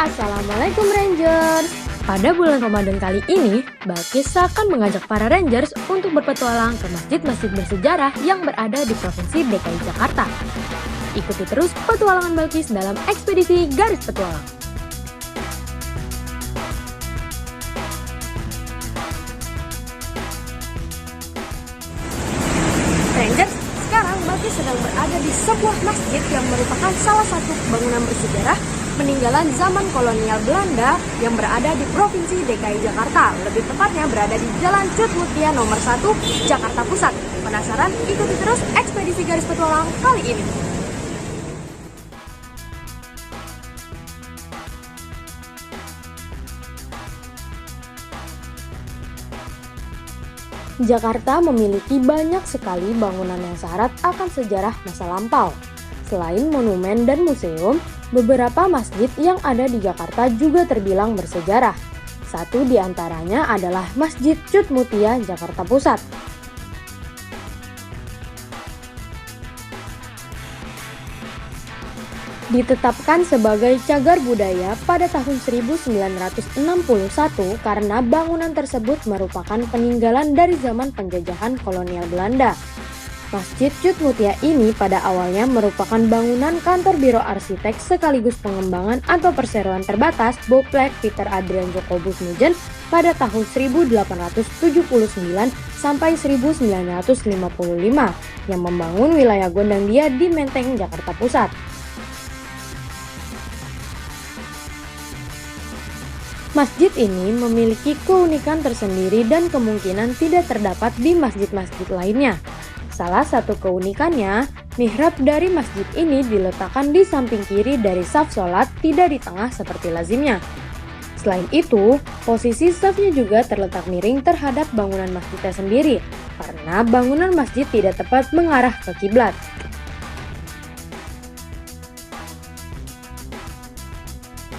Assalamualaikum Rangers. Pada bulan Ramadan kali ini, Balkis akan mengajak para Rangers untuk berpetualang ke masjid-masjid bersejarah yang berada di Provinsi DKI Jakarta. Ikuti terus petualangan Balkis dalam ekspedisi Garis Petualang. Rangers, sekarang Balkis sedang berada di sebuah masjid yang merupakan salah satu bangunan bersejarah peninggalan zaman kolonial Belanda yang berada di Provinsi DKI Jakarta, lebih tepatnya berada di Jalan Cut Mutia nomor 1, Jakarta Pusat. Penasaran? Ikuti terus ekspedisi Garis Petualang kali ini. Jakarta memiliki banyak sekali bangunan yang syarat akan sejarah masa lampau. Selain monumen dan museum, beberapa masjid yang ada di Jakarta juga terbilang bersejarah. Satu di antaranya adalah Masjid Cut Mutia, Jakarta Pusat. Ditetapkan sebagai cagar budaya pada tahun 1961 karena bangunan tersebut merupakan peninggalan dari zaman penjajahan kolonial Belanda. Masjid Cut Mutia ini pada awalnya merupakan bangunan kantor Biro Arsitek sekaligus pengembangan atau perseroan terbatas Boplek Peter Adrian Jacobus Nugent pada tahun 1879 sampai 1955 yang membangun wilayah Gondangdia di Menteng, Jakarta Pusat. Masjid ini memiliki keunikan tersendiri dan kemungkinan tidak terdapat di masjid-masjid lainnya. Salah satu keunikannya, mihrab dari masjid ini diletakkan di samping kiri dari saf sholat, tidak di tengah seperti lazimnya. Selain itu, posisi safnya juga terletak miring terhadap bangunan masjidnya sendiri, karena bangunan masjid tidak tepat mengarah ke kiblat.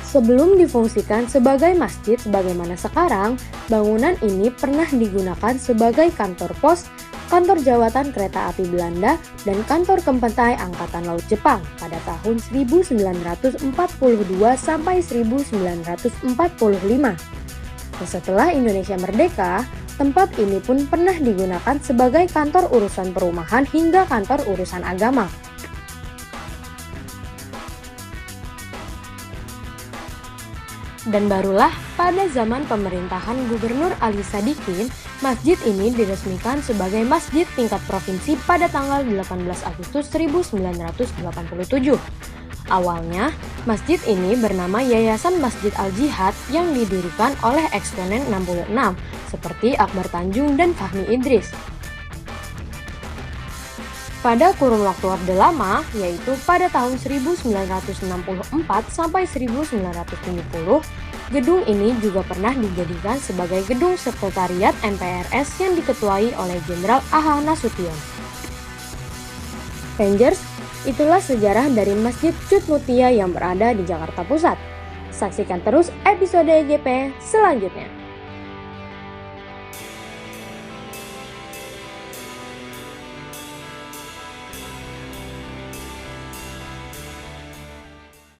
Sebelum difungsikan sebagai masjid sebagaimana sekarang, bangunan ini pernah digunakan sebagai kantor pos, kantor jawatan kereta api Belanda, dan kantor Kempentai Angkatan Laut Jepang pada tahun 1942 sampai 1945. Setelah Indonesia merdeka, tempat ini pun pernah digunakan sebagai kantor urusan perumahan hingga kantor urusan agama. Dan barulah pada zaman pemerintahan Gubernur Ali Sadikin, masjid ini diresmikan sebagai masjid tingkat provinsi pada tanggal 18 Agustus 1987. Awalnya, masjid ini bernama Yayasan Masjid Al-Jihad yang didirikan oleh eksponen 66 seperti Akbar Tanjung dan Fahmi Idris. Pada kurun waktu Orde Lama, yaitu pada tahun 1964 sampai 1970, gedung ini juga pernah dijadikan sebagai gedung sekretariat MPRS yang diketuai oleh Jenderal A.H. Nasution. Rangers, itulah sejarah dari Masjid Cut Mutia yang berada di Jakarta Pusat. Saksikan terus episode EGP selanjutnya.